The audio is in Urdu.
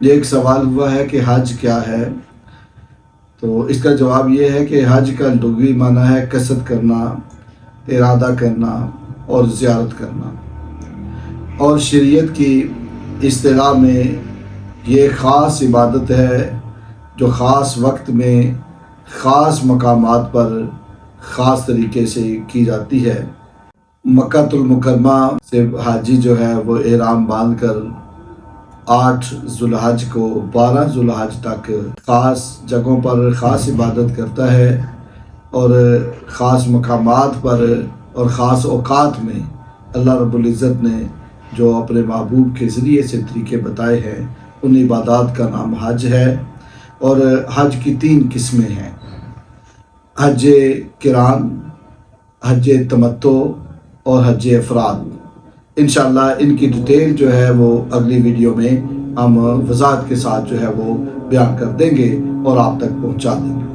یہ ایک سوال ہوا ہے کہ حج کیا ہے؟ تو اس کا جواب یہ ہے کہ حج کا لغوی معنی ہے قصد کرنا، ارادہ کرنا اور زیارت کرنا، اور شریعت کی اصطلاح میں یہ خاص عبادت ہے جو خاص وقت میں خاص مقامات پر خاص طریقے سے کی جاتی ہے۔ مکہ المکرمہ سے حاجی جو ہے وہ احرام باندھ کر 8 ذوالحج کو 12 ذوالحج تک خاص جگہوں پر خاص عبادت کرتا ہے، اور خاص مقامات پر اور خاص اوقات میں اللہ رب العزت نے جو اپنے محبوب کے ذریعے سے طریقے بتائے ہیں ان عبادات کا نام حج ہے۔ اور حج کی 3 قسمیں ہیں: حج قران، حج تمتع اور حج افراد۔ انشاءاللہ ان کی ڈیٹیل جو ہے وہ اگلی ویڈیو میں ہم وضاحت کے ساتھ جو ہے وہ بیان کر دیں گے اور آپ تک پہنچا دیں گے۔